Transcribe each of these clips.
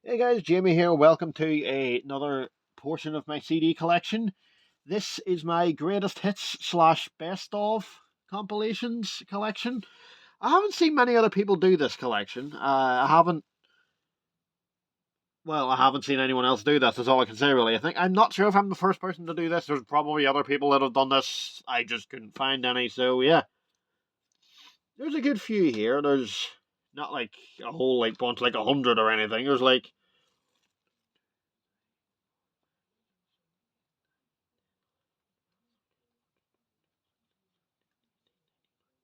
Hey guys, Jamie here. Welcome to another portion of my CD collection. This is my greatest hits slash best of compilations collection. I haven't seen many other people do this collection. I haven't seen anyone else do this. That's all I can say, really. I'm not sure if I'm the first person to do this. There's probably other people that have done this. I just couldn't find any. So yeah, there's a good few here. There's not like a whole bunch, like 100 or anything. There's like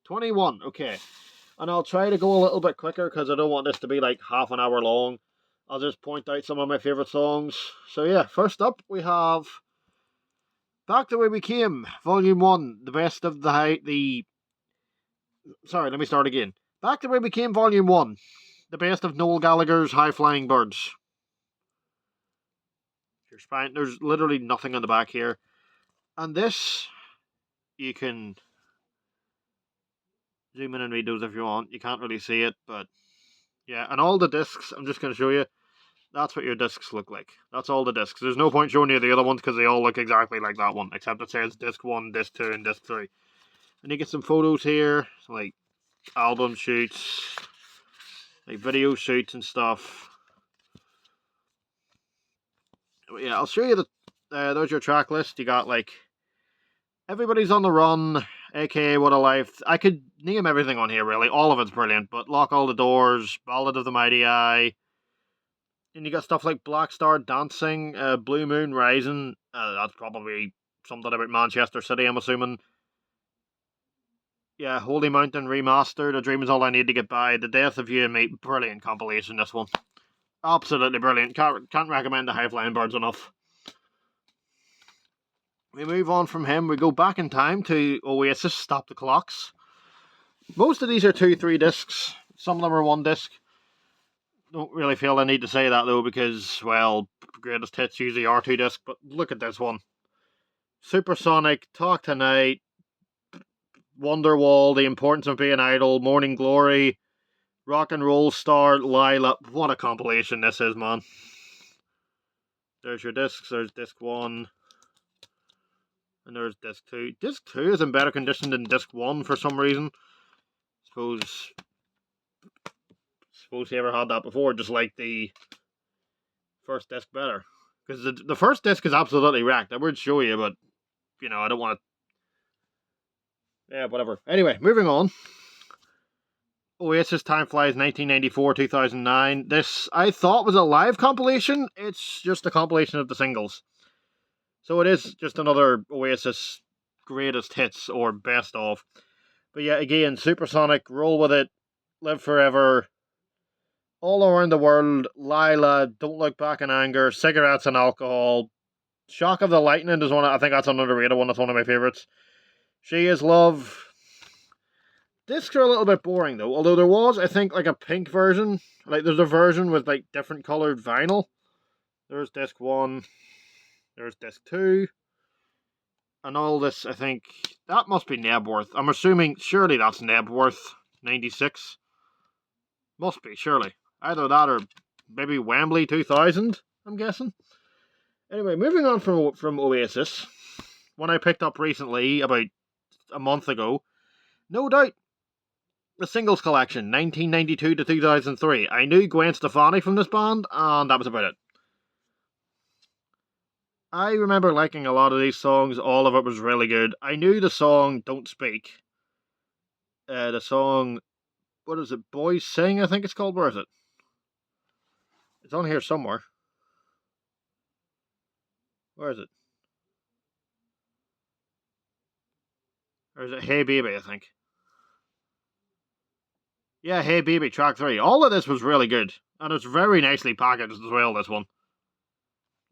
21. Okay. And I'll try to go a little bit quicker because I don't want this to be like half an hour long. I'll just point out some of my favourite songs. So yeah, first up we have Back the Way We Came, Volume 1, the best of Sorry, let me start again. Back the Way We Came, Volume 1, the best of Noel Gallagher's High Flying Birds. There's literally nothing on the back here. And this, you can zoom in and read those if you want. You can't really see it, but yeah. And all the discs, I'm just going to show you. That's what your discs look like. That's all the discs. There's no point showing you the other ones because they all look exactly like that one, except it says disc 1, disc 2, and disc 3. And you get some photos here, like album shoots, like video shoots and stuff. But yeah, I'll show you there's your track list. You got like Everybody's on the Run, aka What a Life. I could name everything on here, really. All of it's brilliant, but Lock All the Doors, Ballad of the Mighty Eye. And you got stuff like Black Star Dancing, Blue Moon Rising. That's probably something about Manchester City, I'm assuming. Yeah, Holy Mountain Remastered, A Dream Is All I Need to Get By, The Death of You and Me. Brilliant compilation, this one. Absolutely brilliant. Can't recommend the High Flying Birds enough. We move on from him. We go back in time to Oasis, Stop the Clocks. Most of these are 2-3 discs. Some of them are one disc. Don't really feel I need to say that though because, well, greatest hits usually are 2 disc, but look at this one. Supersonic, Talk Tonight, Wonderwall, The Importance of Being Idle, Morning Glory, Rock and Roll Star, Lila. What a compilation this is, man. There's your discs. There's disc 1. And there's disc 2. Disc 2 is in better condition than disc 1 for some reason. Suppose he ever had that before, just like the first disc better. Because the first disc is absolutely wrecked. I would show you, but, I don't want to. Yeah, whatever. Anyway, moving on. Oasis Time Flies 1994-2009. This, I thought, was a live compilation. It's just a compilation of the singles. So it is just another Oasis greatest hits or best of. But yeah, again, Supersonic, Roll With It, Live Forever, All Around the World, Lila, Don't Look Back in Anger, Cigarettes and Alcohol, Shock of the Lightning is one. I think that's an underrated one. That's one of my favorites. She Is Love. Discs are a little bit boring though. Although there was, I think, like a pink version. Like there's a version with like different colored vinyl. There's disc 1. There's disc 2. And all this, I think, that must be Nebworth. I'm assuming, surely that's Nebworth 96. Must be, surely. Either that or maybe Wembley 2000, I'm guessing. Anyway, moving on from Oasis. One I picked up recently, about a month ago. No doubt, the singles collection, 1992 to 2003. I knew Gwen Stefani from this band, and that was about it. I remember liking a lot of these songs. All of it was really good. I knew the song Don't Speak. The song, what is it? Boys Sing, I think it's called. Where is it? It's on here somewhere. Where is it? Or is it Hey Baby, I think? Yeah, Hey Baby, track 3. All of this was really good. And it's very nicely packaged as well, this one.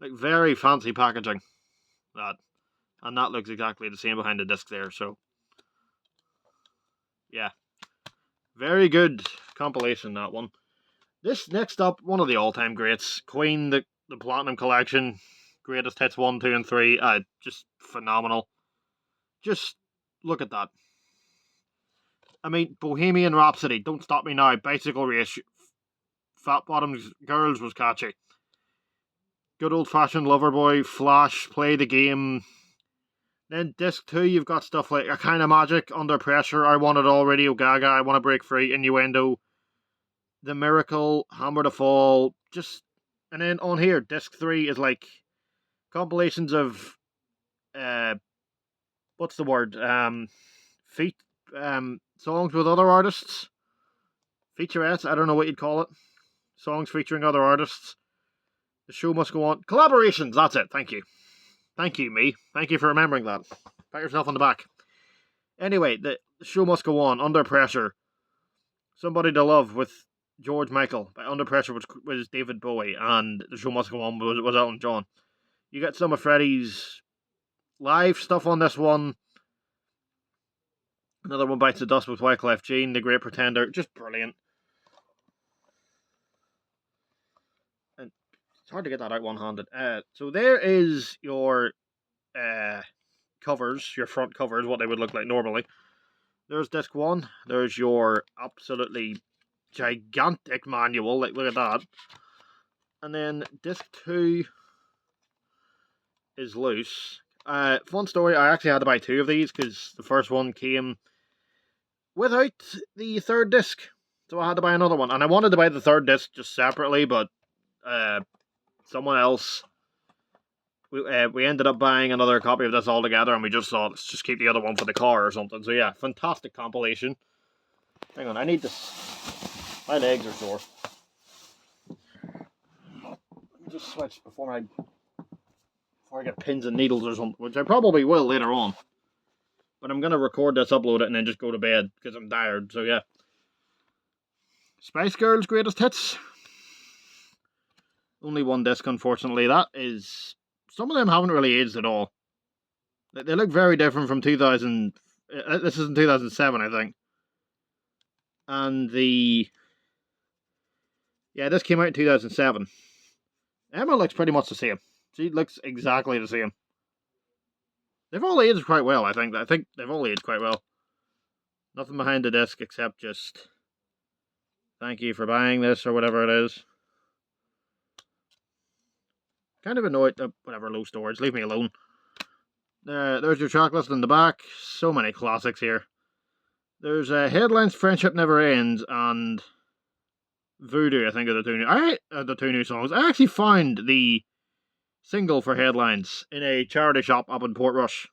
Like, very fancy packaging. That. And that looks exactly the same behind the disc there, so. Yeah. Very good compilation, that one. This next up, one of the all-time greats. Queen, the Platinum Collection. Greatest hits 1, 2, and 3. Just phenomenal. Just look at that. I mean, Bohemian Rhapsody, Don't Stop Me Now, Bicycle Race, Fat Bottoms Girls was catchy. Good Old Fashioned Loverboy, Flash, Play the Game. Then disc 2, you've got stuff like A Kind of Magic, Under Pressure, I Want It All, Radio Gaga, I Want to Break Free, Innuendo, The Miracle, Hammer to Fall, and then on here, disc 3 is like compilations of, what's the word, feat, songs with other artists, featurettes, I don't know what you'd call it, songs featuring other artists. The Show Must Go On, collaborations, that's it, thank you. Thank you, me. Thank you for remembering that. Pat yourself on the back. Anyway, the Show Must Go On, Under Pressure, Somebody to Love with George Michael, Under Pressure was David Bowie, and The Show Must Go On was Elton John. You get some of Freddie's live stuff on this one. Another one, Bites the Dust with Wyclef Jean, The Great Pretender, just brilliant. And it's hard to get that out one-handed. So there is your covers, your front covers, what they would look like normally. There's disc 1. There's your absolutely gigantic manual. Like, look at that. And then disc 2 is loose. Fun story, I actually had to buy 2 of these because the first one came without the third disc. So I had to buy another one. And I wanted to buy the third disc just separately, but someone else... We ended up buying another copy of this all together, and we just thought, let's just keep the other one for the car or something. So yeah, fantastic compilation. Hang on, I need this. My legs are sore. Let me just switch before I get pins and needles or something, which I probably will later on. But I'm going to record this, upload it, and then just go to bed, because I'm tired, so yeah. Spice Girls Greatest Hits. Only one disc, unfortunately. That is... Some of them haven't really aged at all. They look very different from 2000... This is in 2007, I think. And yeah, this came out in 2007. Emma looks pretty much the same. She looks exactly the same. They've all aged quite well, I think. I think they've all aged quite well. Nothing behind the disc except just... Thank you for buying this, or whatever it is. Kind of annoyed, whatever, low storage, leave me alone. There's your track list in the back, so many classics here. There's Headlines, Friendship Never Ends, and Voodoo, I think, are the two new songs. I actually found the single for Headlines in a charity shop up in Portrush.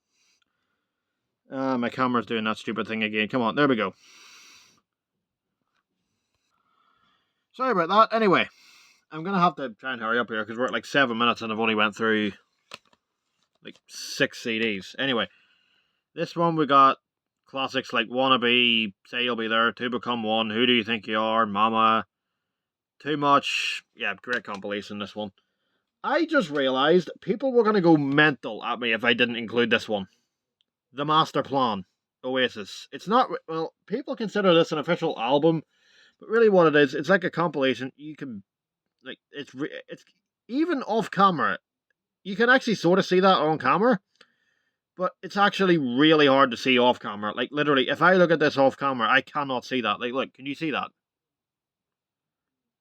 My camera's doing that stupid thing again, come on, there we go. Sorry about that, anyway. I'm going to have to try and hurry up here because we're at like 7 minutes and I've only went through like 6 CDs. Anyway, this one we got classics like Wannabe, Say You'll Be There, To Become One, Who Do You Think You Are, Mama, Too Much. Yeah, great compilation, this one. I just realised people were going to go mental at me if I didn't include this one. The Master Plan, Oasis. It's not, well, people consider this an official album, but really what it is, it's like a compilation. You can... Like, it's even off camera, you can actually sort of see that on camera, but it's actually really hard to see off camera. Like, literally, if I look at this off camera, I cannot see that. Like, look, can you see that?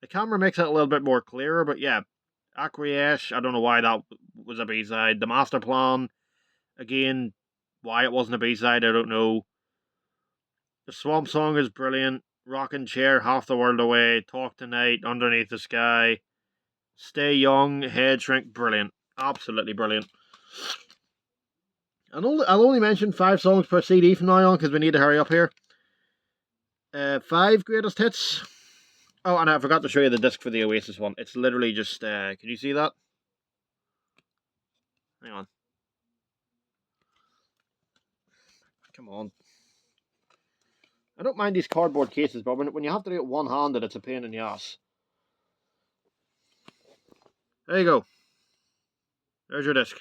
The camera makes it a little bit more clearer, but yeah, Acquiesce, I don't know why that was a B-side. The Master Plan, again, why it wasn't a B-side, I don't know. The Swamp Song is brilliant. Rockin' Chair, Half the World Away, Talk Tonight, Underneath the Sky, Stay Young, Head Shrink, brilliant. Absolutely brilliant. And I'll only mention 5 songs per CD from now on because we need to hurry up here. 5 greatest hits. Oh, and I forgot to show you the disc for the Oasis one. It's literally just, can you see that? Hang on. Come on. I don't mind these cardboard cases, but when you have to do it one-handed, it's a pain in the ass. There you go. There's your disc.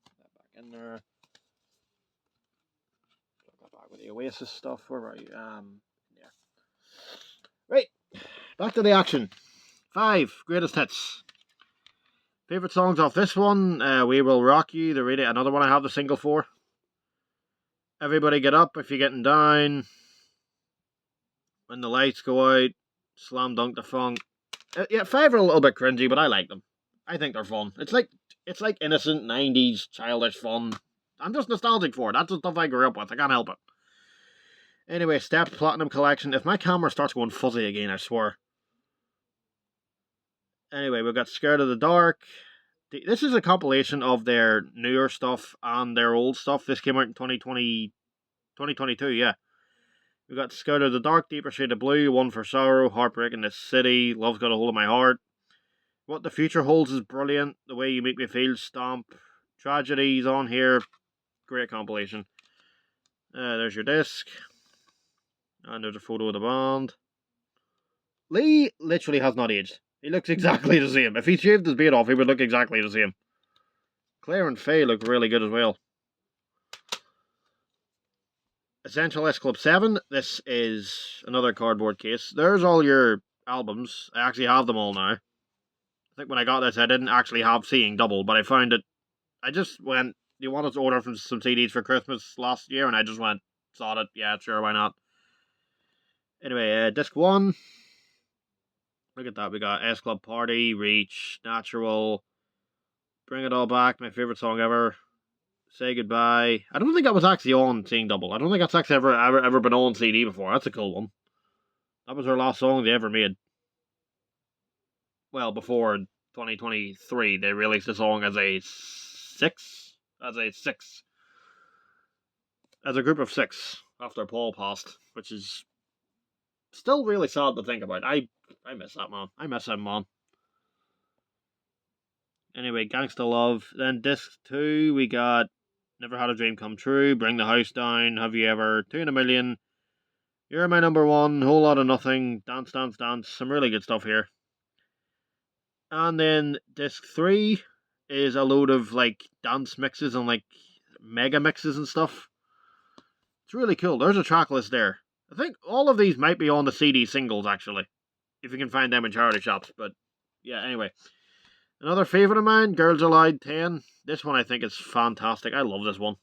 Put that back in there. Put that back with the Oasis stuff. Where are you? Yeah. Right. Back to the action. 5 greatest hits. Favorite songs off this one: We Will Rock You, the radio, another one I have the single for. Everybody get up if you're getting down. When the lights go out, slam dunk the funk. Yeah, 5 are a little bit cringy, but I like them. I think they're fun. It's like innocent 90s childish fun. I'm just nostalgic for it. That's the stuff I grew up with. I can't help it. Anyway, Steps Platinum Collection. If my camera starts going fuzzy again, I swear. Anyway, we've got Scared of the Dark. This is a compilation of their newer stuff and their old stuff. This came out in 2022, yeah. We got Scared of the Dark, Deeper Shade of Blue, One for Sorrow, Heartbreak in the City, Love's Got a Hold of My Heart. What the Future Holds is brilliant. The Way You Make Me Feel, Stomp. Tragedies on here. Great compilation. There's your disc. And there's a photo of the band. Lee literally has not aged. He looks exactly the same. If he shaved his beard off, he would look exactly the same. Claire and Faye look really good as well. Essential S Club 7. This is another cardboard case. There's all your albums. I actually have them all now. I think when I got this, I didn't actually have Seeing Double, but I found it. I just went, you wanted to order from some CDs for Christmas last year, and I just went, saw it. Yeah, sure, why not? Anyway, disc 1. Look at that. We got S Club Party, Reach, Natural, Bring It All Back, my favourite song ever. Say Goodbye. I don't think that was actually on Seeing Double. I don't think that's actually ever been on CD before. That's a cool one. That was her last song they ever made. Well, before 2023, they released the song as a 6. As a group of 6 after Paul passed, which is still really sad to think about. I miss that man. I miss him, man. Anyway, Gangsta Love. Then disc 2, we got Never Had a Dream Come True, Bring the House Down, Have You Ever, 2 in a Million, You're My Number One, Whole Lot of Nothing, Dance Dance Dance. Some really good stuff here. And then disc 3 is a load of like dance mixes and like mega mixes and stuff. It's really cool. There's a track list there. I think all of these might be on the CD singles actually, if you can find them in charity shops. But yeah, anyway. Another favourite of mine, Girls Aloud 10. This one I think is fantastic. I love this one.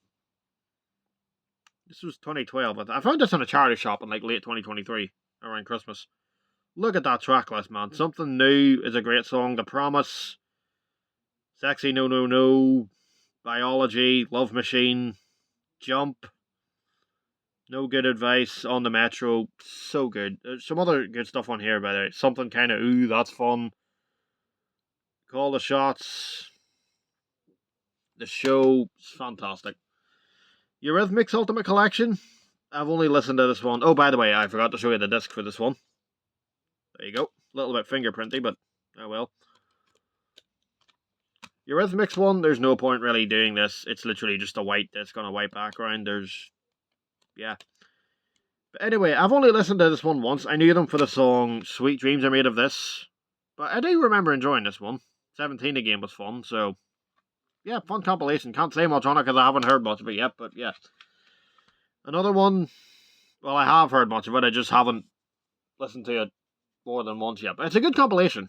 This was 2012. I found this in a charity shop in like late 2023, around Christmas. Look at that track list, man. Something New is a great song. The Promise, Sexy No No No, Biology, Love Machine, Jump, No Good Advice, On the Metro. So good. There's some other good stuff on here, by the way. Something kind of, ooh, that's fun. Call the Shots. The Show. It's fantastic. Eurythmics Ultimate Collection. I've only listened to this one. Oh, by the way, I forgot to show you the disc for this one. There you go. A little bit fingerprinty, but oh well. Eurythmics one, there's no point really doing this. It's literally just a white disc on a white background. Yeah. But anyway, I've only listened to this one once. I knew them for the song Sweet Dreams Are Made of This. But I do remember enjoying this one. 17 again was fun, so yeah, fun compilation. Can't say much on it because I haven't heard much of it yet, but yeah. Another one, well, I have heard much of it, I just haven't listened to it more than once yet. But it's a good compilation.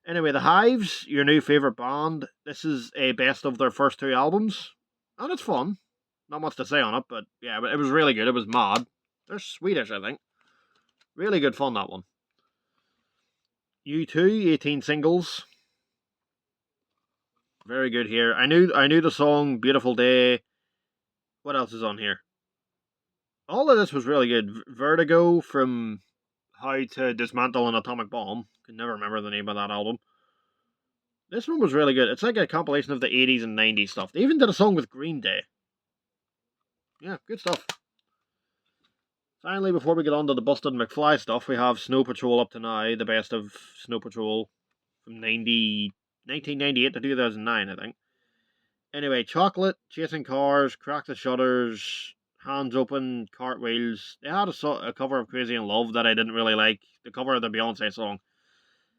Anyway, The Hives, your new favourite band. This is a best of their first 2 albums. And it's fun. Not much to say on it, but yeah, it was really good. It was mad. They're Swedish, I think. Really good fun, that one. U2, 18 singles. Very good here. I knew the song Beautiful Day. What else is on here? All of this was really good. Vertigo from How to Dismantle an Atomic Bomb. Can never remember the name of that album. This one was really good. It's like a compilation of the 80s and 90s stuff. They even did a song with Green Day. Yeah, good stuff. Finally, before we get on to the Busted McFly stuff, we have Snow Patrol up to now, the best of Snow Patrol from 1998 to 2009, I think. Anyway, Chocolate, Chasing Cars, Crack the Shutters, Hands Open, Cartwheels. They had a cover of Crazy in Love that I didn't really like. The cover of the Beyonce song.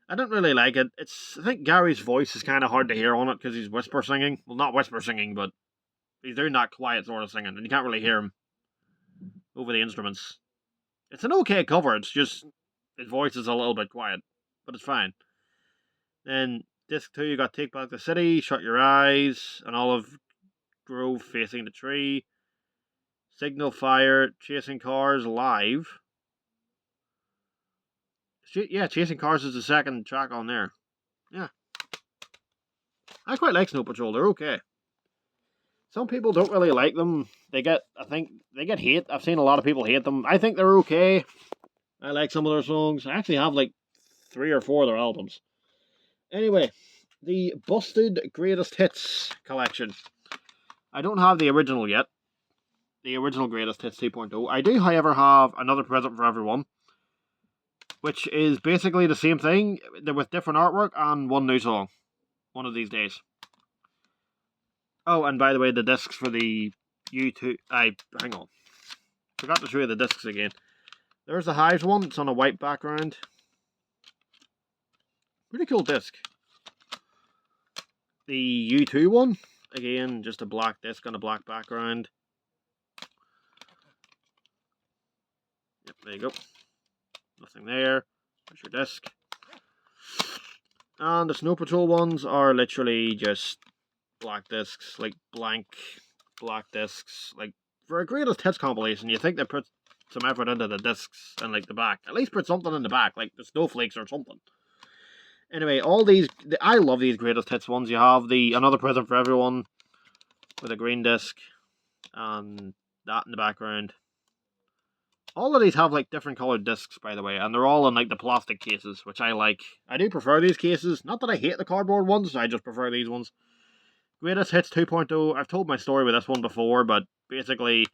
I didn't really like it. I think Gary's voice is kind of hard to hear on it because he's whisper singing. Well, not whisper singing, but he's doing that quiet sort of singing, and you can't really hear him over the instruments. It's an okay cover, it's just his voice is a little bit quiet, but it's fine. Then disc 2, you got Take Back the City, Shut Your Eyes, and Olive Grove Facing the Tree, Signal Fire, Chasing Cars Live. Yeah, Chasing Cars is the second track on there. Yeah. I quite like Snow Patrol, they're okay. Some people don't really like them. I think they get hate. I've seen a lot of people hate them. I think they're okay. I like some of their songs. I actually have like 3 or 4 of their albums. Anyway, the Busted Greatest Hits collection. I don't have the original yet. The original Greatest Hits 2.0. I do, however, have Another Present for Everyone, which is basically the same thing with different artwork and one new song. One of these days. Oh, and by the way, the discs for the YouTube... hang on. Forgot to show you the discs again. There's the Hives one. It's on a white background. Pretty cool disc. The U2 one. Again, just a black disc on a black background. Yep, there you go. Nothing there. There's your disc. And the Snow Patrol ones are literally just black discs. Like blank black discs. Like, for a Greatest Hits compilation, you think they put some effort into the discs and like the back. At least put something in the back, like the snowflakes or something. Anyway, all these, I love these Greatest Hits ones. You have the Another Present for Everyone with a green disc and that in the background. All of these have like different coloured discs, by the way, and they're all in like the plastic cases, which I like. I do prefer these cases. Not that I hate the cardboard ones, I just prefer these ones. Greatest Hits 2.0. I've told my story with this one before, but basically,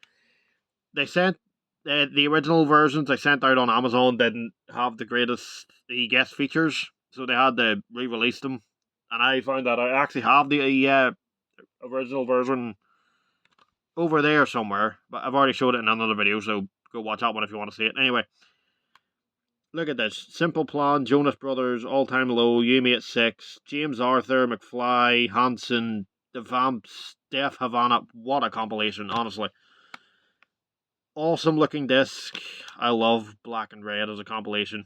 they sent the original versions they sent out on Amazon didn't have the guest features, so they had to re-release them. And I found that I actually have the original version over there somewhere, but I've already showed it in another video, so go watch that one if you want to see it. Anyway, look at this. Simple Plan, Jonas Brothers, All Time Low, You Me at 6, James Arthur, McFly, Hanson, The Vamps, Def Havana. What a compilation, honestly. Awesome looking disc. I love Black and Red as a compilation.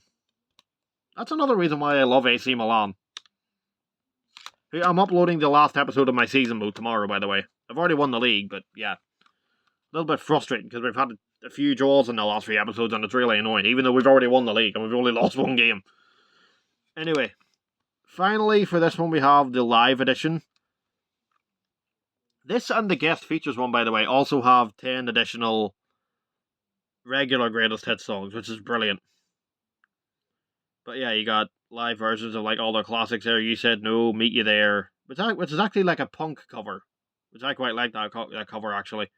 That's another reason why I love AC Milan. I'm uploading the last episode of my season mode tomorrow, by the way. I've already won the league, but yeah. A little bit frustrating because we've had a few draws in the last 3 episodes and it's really annoying, even though we've already won the league and we've only lost 1 game. Anyway, finally for this one we have the live edition. This and the guest features one, by the way, also have 10 additional regular Greatest Hits songs, which is brilliant. But yeah, you got live versions of like all their classics there. You Said No, Meet You There, which is actually like a punk cover, which I quite like that cover actually.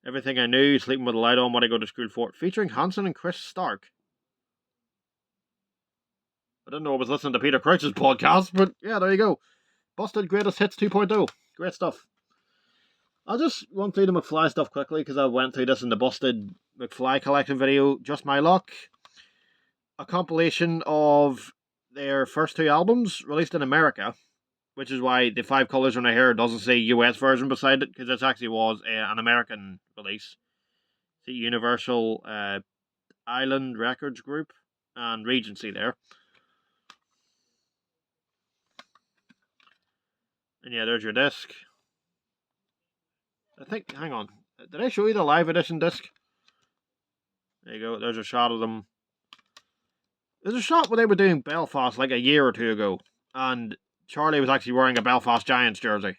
Everything I Knew, Sleeping with the Light On, What I Go to School For, featuring Hanson and Chris Stark. I didn't know I was listening to Peter Crouch's podcast, but yeah, there you go. Busted Greatest Hits 2.0. Great stuff. I'll just run through the McFly stuff quickly because I went through this in the Busted McFly collection video. Just My Luck. A compilation of their first 2 albums released in America, which is why the 5 Colors in Her Hair doesn't say US version beside it, because this actually was an American release. The Universal Island Records Group and Regency there. And yeah, there's your disc. I think, hang on, did I show you the live edition disc? There you go, there's a shot of them. There's a shot where they were doing Belfast like a year or 2 ago, and Charlie was actually wearing a Belfast Giants jersey.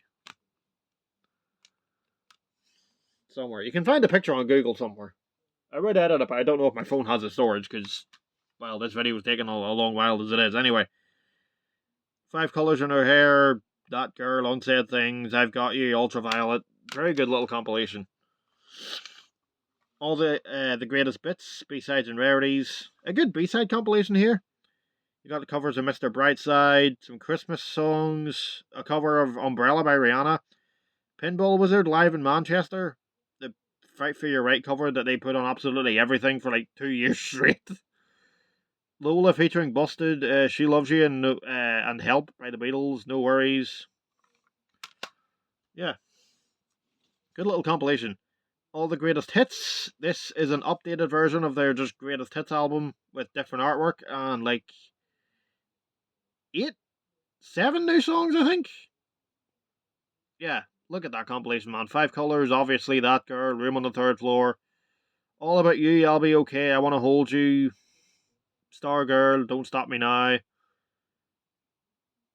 Somewhere. You can find a picture on Google somewhere. I read edit it, but I don't know if my phone has the storage, because, well, this video was taking a long while as it is. Anyway. 5 Colors in Her Hair, That Girl, Unsaid Things, I've Got You, Ultraviolet. Very good little compilation. All the greatest bits, B-sides and rarities. A good B-side compilation here. You got the covers of Mr. Brightside, some Christmas songs, a cover of Umbrella by Rihanna, Pinball Wizard live in Manchester, the Fight for Your Right cover that they put on absolutely everything for like 2 years straight. Lola featuring Busted, She Loves You, and Help by the Beatles, No Worries. Yeah. Good little compilation. All the Greatest Hits. This is an updated version of their just Greatest Hits album with different artwork and like 7 new songs, I think. Yeah, look at that compilation, man. 5 colours, obviously that girl, room on the 3rd floor. All about you, I'll be okay, I want to hold you. Star girl, don't stop me now.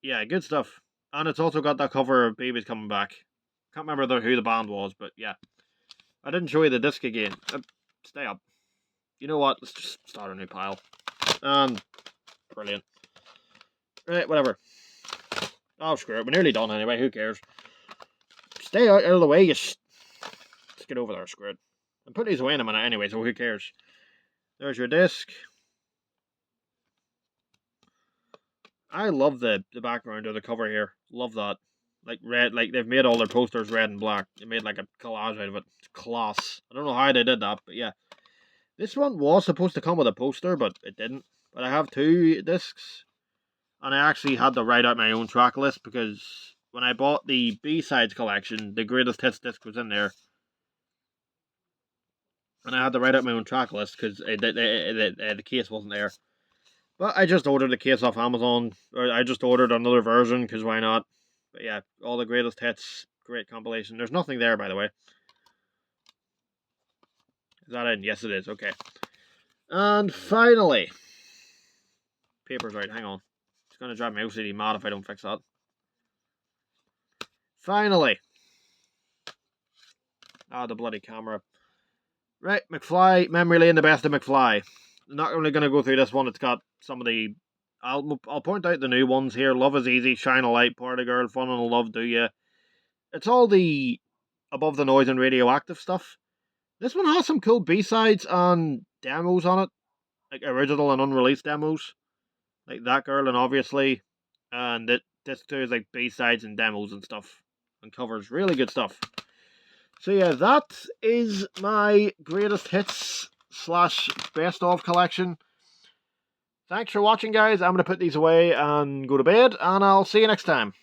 Yeah, good stuff. And it's also got that cover of Baby's Coming Back. Can't remember who the band was, but yeah. I didn't show you the disc again. Stay up. You know what? Let's just start a new pile. Brilliant. Right, whatever. Oh, screw it. We're nearly done anyway. Who cares? Stay out of the way. Let's get over there. Screw it. I'm putting these away in a minute anyway, so who cares? There's your disc. I love the background or the cover here. Love that. Like red, like they've made all their posters red and black. They made like a collage out of it. It's class. I don't know how they did that, but yeah. This one was supposed to come with a poster, but it didn't. But I have 2 discs. And I actually had to write out my own track list because when I bought the B-Sides collection, the greatest hits disc was in there. And I had to write out my own track list because the case wasn't there. But I just ordered the case off Amazon. Or I just ordered another version because why not? But yeah, all the greatest hits, great compilation. There's nothing there, by the way. Is that in? Yes, it is. Okay. And finally, paper's right. Hang on. It's going to drive my OCD mad if I don't fix that. Finally. Ah, the bloody camera. Right, McFly, Memory Lane, the best of McFly. I'm not only going to go through this one, it's got some of the... I'll point out the new ones here. Love is Easy, Shine a Light, Party Girl, Fun and Love, Do Ya. It's all the Above the Noise and Radioactive stuff. This one has some cool B-sides and demos on it. Like original and unreleased demos. Like That Girl and Obviously. And this too is like B-sides and demos and stuff. And covers really good stuff. So yeah, that is my greatest hits / best of collection. Thanks for watching, guys. I'm going to put these away and go to bed, and I'll see you next time.